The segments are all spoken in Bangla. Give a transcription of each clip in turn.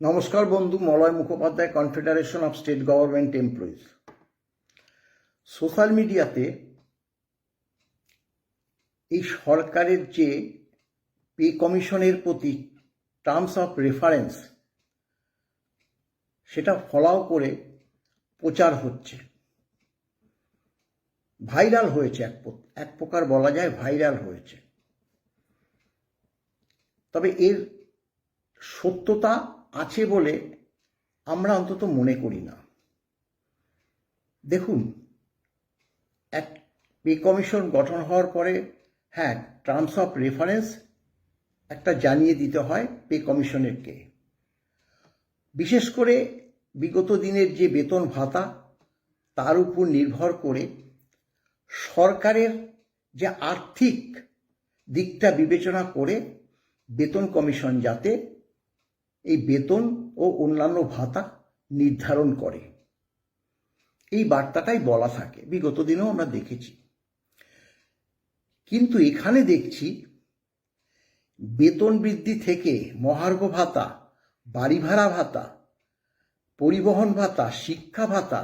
নমস্কার বন্ধু, Malay Mukhopadhyay, confederation of state government employees. Social মিডিয়াতে এই সরকারের যে পে কমিশনের প্রতি টার্মস অফ রেফারেন্স সেটা ফলাও করে প্রচার হচ্ছে, ভাইরাল হয়েছে, এক প্রকার বলা যায় ভাইরাল হয়েছে। তবে এর সত্যতা আছে বলে আমরা অন্তত মনে করি না। দেখুন, এক পে কমিশন গঠন হওয়ার পরে টার্মস অফ রেফারেন্স একটা জানিয়ে দিতে হয় পে কমিশনেরকে। বিশেষ করে বিগত দিনের যে বেতন ভাতা, তার উপর নির্ভর করে সরকারের যে আর্থিক দিকটা বিবেচনা করে বেতন কমিশন যাতে এই বেতন ও অন্যান্য ভাতা নির্ধারণ করে, এই বার্তাটাই বলা থাকে, বিগত দিনেও আমরা দেখেছি। কিন্তু এখানে দেখছি বেতন বৃদ্ধি থেকে মহার্ঘ ভাতা, বাড়ি ভাড়া ভাতা, পরিবহন ভাতা, শিক্ষা ভাতা,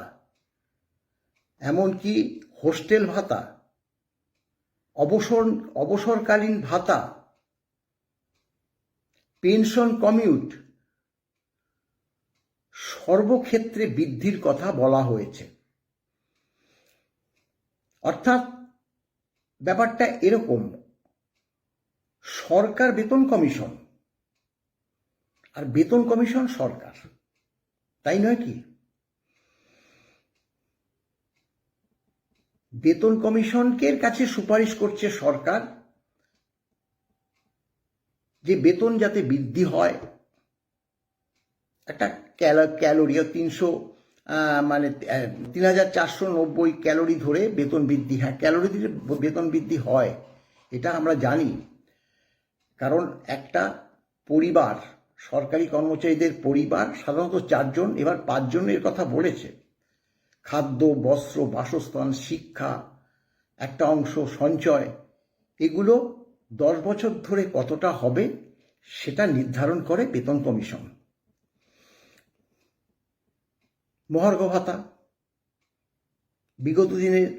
এমনকি হোস্টেল ভাতা, অবসরকালীন ভাতা, পেনশন কমিউট, সর্বক্ষেত্রে বৃদ্ধির কথা বলা হয়েছে। অর্থাৎ ব্যাপারটা এরকম, সরকার বেতন কমিশন আর বেতন কমিশন সরকার, তাই নয় কি? বেতন কমিশনকে কাছে সুপারিশ করছে সরকার যে বেতন যাতে বৃদ্ধি হয়, একটা ক্যালোরি 3490 ক্যালোরি ধরে বেতন বৃদ্ধি, ক্যালোরি দিলে বেতন বৃদ্ধি হয়, এটা আমরা জানি। কারণ একটা পরিবার, সরকারি কর্মচারীদের পরিবার সাধারণত 4 জন, এবার 5 জনের কথা বলেছে। খাদ্য, বস্ত্র, বাসস্থান, শিক্ষা, একটা অংশ সঞ্চয়, এগুলো 10 বছর ধরে কতটা হবে সেটা নির্ধারণ করে বেতন কমিশন। মহার্ঘ ভাতা, বিগত দিনের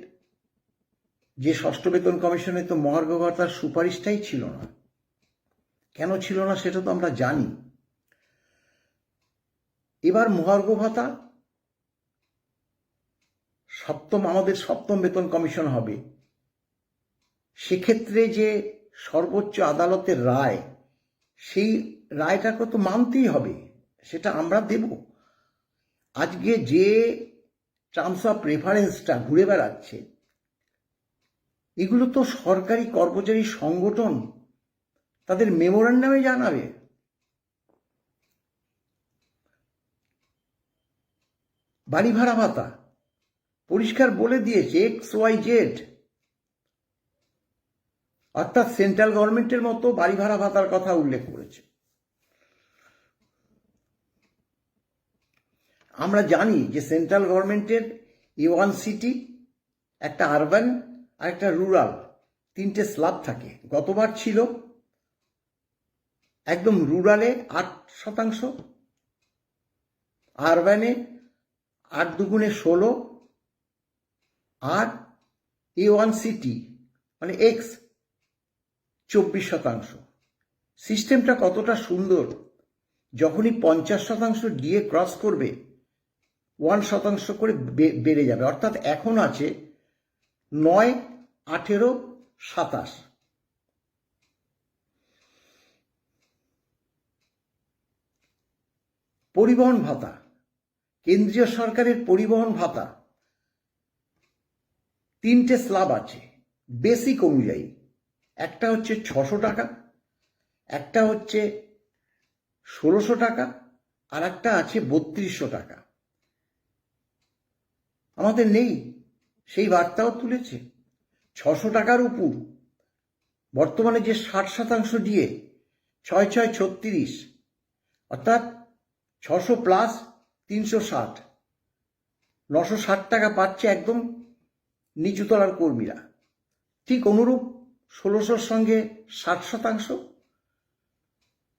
যে ষষ্ঠ বেতন কমিশনে তো মহার্ঘ ভাতার সুপারিশটাই ছিল না। কেন ছিল না সেটা তো আমরা জানি। এবার মহার্ঘ ভাতা আমাদের সপ্তম বেতন কমিশন হবে, সেক্ষেত্রে যে সর্বোচ্চ আদালতের রায়, সেই রায়টাকে তো মানতেই হবে, সেটা আমরা দেব। আজকে যে টার্মস অফ রেফারেন্সটা ঘুরে বেড়াচ্ছে, এগুলো তো সরকারি কর্মচারী সংগঠন তাদের মেমোরান্ডামে জানাবে। বাড়ি ভাড়া ভাতা পরিষ্কার বলে দিয়েছে XYZ, অর্থাৎ সেন্ট্রাল গভর্নমেন্টের মতো বাড়ি ভাড়া ভাতার কথা উল্লেখ করেছে। আমরা জানি যে সেন্ট্রাল গভর্নমেন্টের A1 সিটি, একটা আরবান আর একটা রুরাল, 3টে স্ল্যাব থাকে। গতবার ছিল একদম রুরালে 8%, আরবানে 8 দুগুণে 16, আর A1 সিটি মানে X 24%। সিস্টেমটা কতটা সুন্দর! যখনই 50% ডিএ ক্রস করবে 1% করে বেড়ে যাবে। অর্থাৎ এখন আছে 9, 18, 27। পরিবহন ভাতা, কেন্দ্রীয় সরকারের পরিবহন ভাতা 3টে স্ল্যাব আছে বেসিক অনুযায়ী। একটা হচ্ছে 600 টাকা, একটা হচ্ছে 1600 টাকা, আর একটা আছে 3200 টাকা। আমাদের নেই, সেই বার্তাও তুলেছে। 600 টাকার উপর বর্তমানে যে 60% ডিএ, 6 6 36, অর্থাৎ 600 প্লাস 360, 960 টাকা পাচ্ছে একদম নিচুতলার কর্মীরা। ঠিক অনুরূপ 1600-র সঙ্গে 60%,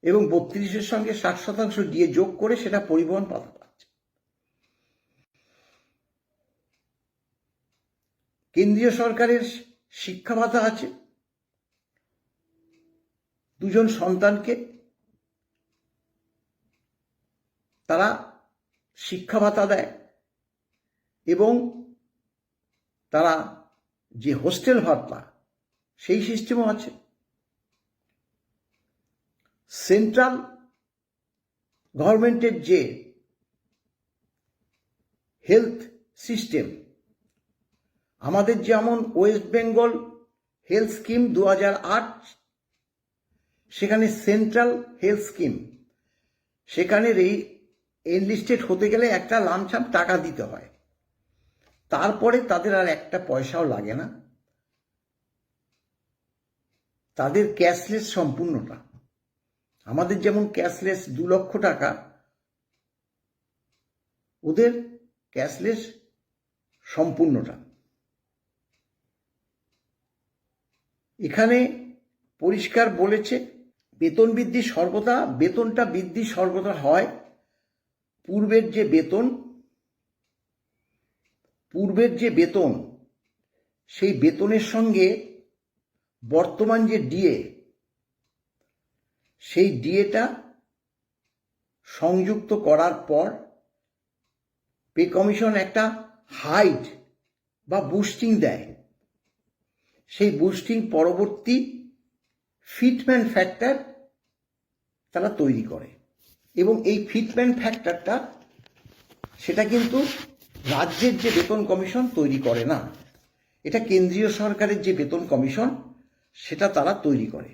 এবং 32-এর সঙ্গে 60% ডিএ যোগ করে সেটা পরিবহন ভাতা পাচ্ছে। কেন্দ্রীয় সরকারের শিক্ষা ভাতা আছে, 2জন সন্তানকে তারা শিক্ষা ভাতা দেয় এবং তারা যে হোস্টেল ভাতা সেই সিস্টেমও আছে। সেন্ট্রাল গভর্নমেন্টের যে হেলথ সিস্টেম, আমাদের যেমন ওয়েস্ট বেঙ্গল হেলথ স্কিম 2008, সেখানে সেন্ট্রাল হেলথ স্কিম, সেখানে এনলিস্টেড হতে গেলে একটা লামসাম টাকা দিতে হয়, তারপরে তাদের আর একটা পয়সাও লাগে না, তাদের ক্যাশলেস সম্পূর্ণটা। আমাদের যেমন ক্যাশলেস 2 লক্ষ টাকা, ওদের ক্যাশলেস সম্পূর্ণটা। এখানে পরিষ্কার বলেছে বেতন বৃদ্ধি সর্বদা, বেতনটা বৃদ্ধি সর্বদা হয় পূর্বের যে বেতন সেই বেতনের সঙ্গে বর্তমান যে ডিএ, সেই ডিএটা সংযুক্ত করার পর পে কমিশন একটা হাইট বা বুস্টিং দেয়। সেই বুস্টিং পরবর্তী ফিটমেন্ট ফ্যাক্টর তারা তৈরি করে এবং এই ফিটমেন্ট ফ্যাক্টরটা সেটা কিন্তু রাজ্যের যে বেতন কমিশন তৈরি করে না, এটা কেন্দ্রীয় সরকারের যে বেতন কমিশন সেটা তারা তৈরি করে।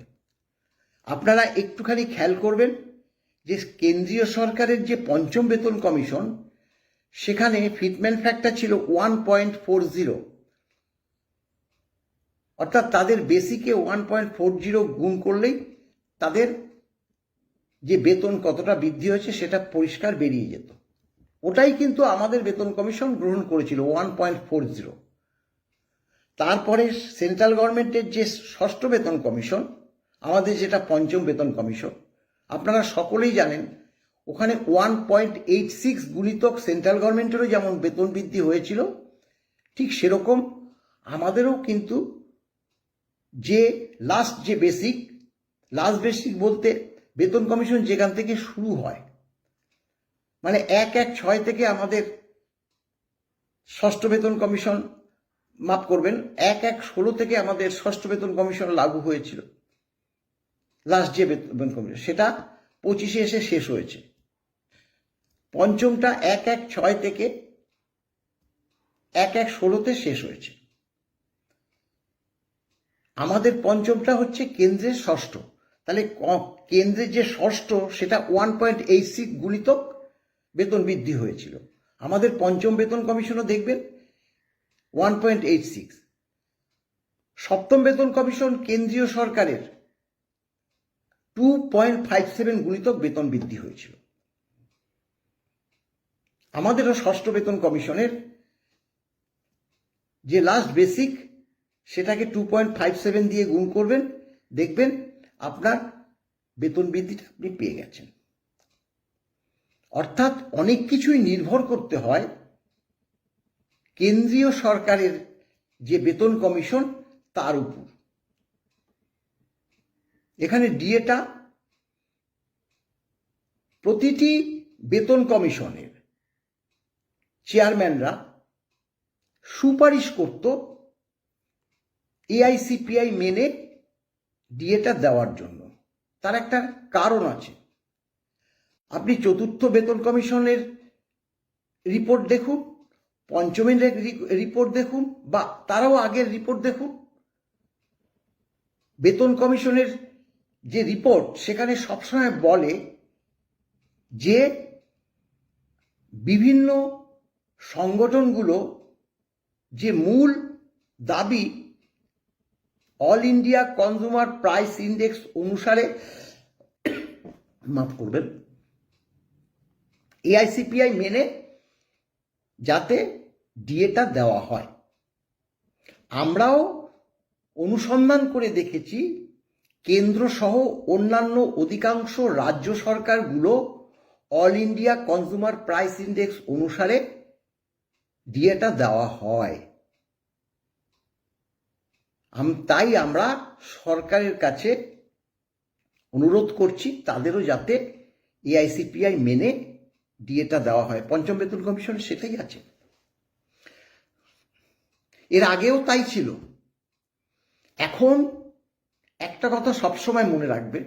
আপনারা একটুখানি খেয়াল করবেন যে কেন্দ্রীয় সরকারের যে 5ম বেতন কমিশন, সেখানে ফিটমেন্ট ফ্যাক্টর ছিল 1.40, অর্থাৎ তাদের বেসিকে 1.40 গুণ করলেই তাদের যে বেতন কতটা বৃদ্ধি হয়েছে সেটা পরিষ্কার বেরিয়ে যেত। ওটাই কিন্তু আমাদের বেতন কমিশন গ্রহণ করেছিল, 1.40। তারপরে সেন্ট্রাল গভর্নমেন্টের যে 6ষ্ঠ বেতন কমিশন, আমাদের যেটা 5ম বেতন কমিশন, আপনারা সকলেই জানেন ওখানে 1.86 গুণিতক সেন্ট্রাল গভর্নমেন্টেরও যেমন বেতন বৃদ্ধি হয়েছিল, ঠিক সেরকম আমাদেরও কিন্তু যে লাস্ট বেসিক বলতে বেতন কমিশন যেখান থেকে শুরু হয়, মানে 1/1/6 থেকে আমাদের 6ষ্ঠ বেতন কমিশন, মাফ করবেন, 1/1/16 থেকে আমাদের 6ষ্ঠ বেতন কমিশন লাগু হয়েছিল। লাস্ট যে বেতন কমিশন সেটা 25-এ এসে শেষ হয়েছে। 5মটা 1/1/6 থেকে 1/1/16-তে শেষ হয়েছে। আমাদের 5মটা হচ্ছে কেন্দ্রের 6ষ্ঠ, তাহলে কেন্দ্রের যে 6ষ্ঠ সেটা 1.86 গুণিতক বেতন বৃদ্ধি হয়েছিল। আমাদের 5ম বেতন কমিশনও দেখবেন 1.86। 7ম বেতন কমিশন কেন্দ্রীয় সরকারের 2.57 গুণিতক বেতন বৃদ্ধি হয়েছিল। আমাদেরও 6ষ্ঠ বেতন কমিশনের যে লাস্ট বেসিক সেটাকে 2.57 দিয়ে গুণ করবেন, দেখবেন আপনার বেতন বৃদ্ধিটা আপনি পেয়ে গেছেন। অর্থাৎ অনেক কিছুই নির্ভর করতে হয় কেন্দ্রীয় সরকারের যে বেতন কমিশন তার উপর। এখানে ডিএটা প্রতিটি বেতন কমিশনের চেয়ারম্যানরা সুপারিশ করত এআইসিপিআই মেনে ডিএটা দেওয়ার জন্য। তার একটা কারণ আছে। আপনি 4র্থ বেতন কমিশনের রিপোর্ট দেখুন, 5মের রিপোর্ট দেখুন, বা তারাও আগের রিপোর্ট দেখুন। বেতন কমিশনের যে রিপোর্ট সেখানে সবসময় বলে যে বিভিন্ন সংগঠনগুলো যে মূল দাবি all India consumer price index অনুসারে, মাফ করবেন, এআইসিপিআই মেনে যাতে ডিএটা দেওয়া হয়। আমরাও অনুসন্ধান করে দেখেছি কেন্দ্র সহ অন্যান্য অধিকাংশ রাজ্য সরকারগুলো all India consumer price index অনুসারে ডিএটা দেওয়া হয়। তাই আমরা সরকারের কাছে অনুরোধ করছি তাদেরও যাতে এআইসিপিআই মেনে ডিএটা দেওয়া হয়। পঞ্চম বেতন কমিশন সেটাই আছে, এর আগেও তাই ছিল। এখন একটা কথা সবসময় মনে রাখবে,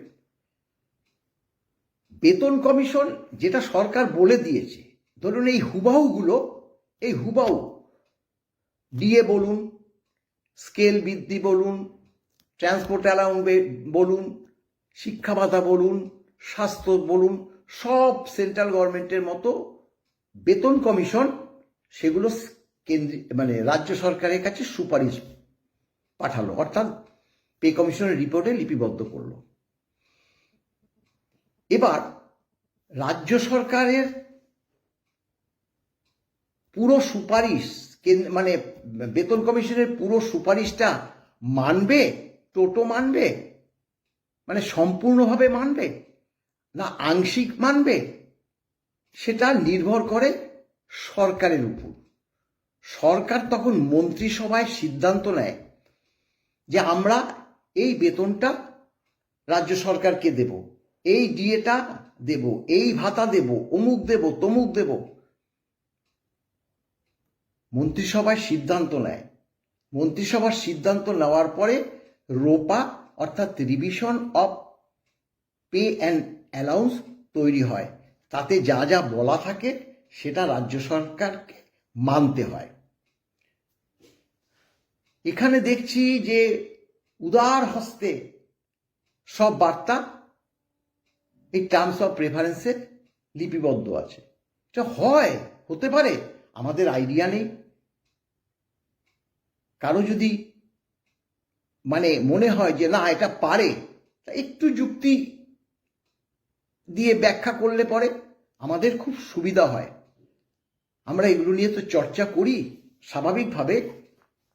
বেতন কমিশন যেটা সরকার বলে দিয়েছে, ধরুন এই হুবাহুগুলো, এই হুবাহু ডিএ বলুন, স্কেল বৃদ্ধি বলুন, ট্রান্সপোর্ট অ্যালাউন্স বলুন, শিক্ষা ভাতা বলুন, স্বাস্থ্য বলুন, সব সেন্ট্রাল গভর্নমেন্টের মতো বেতন কমিশন সেগুলো রাজ্য সরকারের কাছে সুপারিশ পাঠালো, অর্থাৎ পে কমিশনের রিপোর্টে লিপিবদ্ধ করলো। এবার রাজ্য সরকারের পুরো সুপারিশ বেতন কমিশনের পুরো সুপারিশটা মানবে, টোটো মানবে, সম্পূর্ণভাবে মানবে না আংশিক মানবে, সেটা নির্ভর করে সরকারের উপর। সরকার তখন মন্ত্রিসভায় সিদ্ধান্ত নেয় যে আমরা এই বেতনটা রাজ্য সরকারকে দেব, এই ডিএটা দেব, এই ভাতা দেব, অমুক দেব, তমুক দেব। মন্ত্রিসভায় সিদ্ধান্ত নেয়। মন্ত্রিসভার সিদ্ধান্ত নেওয়ার পরে রোপা অর্থাৎ revision of pay and allowance তৈরি হয়। তাতে যা যা বলা থাকে সেটা রাজ্য সরকারকে মানতে হয়। এখানে দেখছি যে উদার হস্তে সব বার্তা এই টার্মস অফ রেফারেন্সে লিপিবদ্ধ আছে। এটা হয়, হতে পারে, আমাদের আইডিয়া নেই। কারো যদি মনে হয় যে না এটা পারে, একটু যুক্তি দিয়ে ব্যাখ্যা করলে পরে আমাদের খুব সুবিধা হয়। আমরা এগুলো নিয়ে তো চর্চা করি স্বাভাবিকভাবে,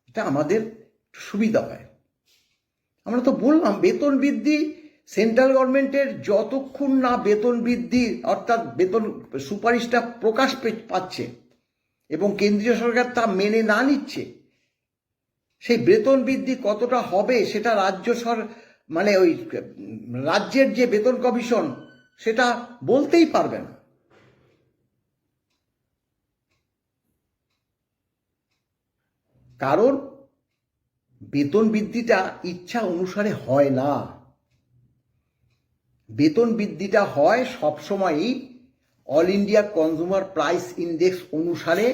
এটা আমাদের সুবিধা হয়। আমরা তো বললাম বেতন বৃদ্ধি সেন্ট্রাল গভর্নমেন্টের যতক্ষণ না বেতন বৃদ্ধি অর্থাৎ বেতন সুপারিশটা প্রকাশ পাচ্ছে এবং কেন্দ্রীয় সরকার তা মেনে না নিচ্ছে, সেই বেতন বৃদ্ধি কতটা হবে সেটা ওই রাজ্যের যে বেতন কমিশন সেটা বলতেই পারবে না। কারণ বেতন বৃদ্ধিটা ইচ্ছা অনুসারে হয় না। বেতন বৃদ্ধিটা হয় সবসময়ই all India consumer price index অনুসারে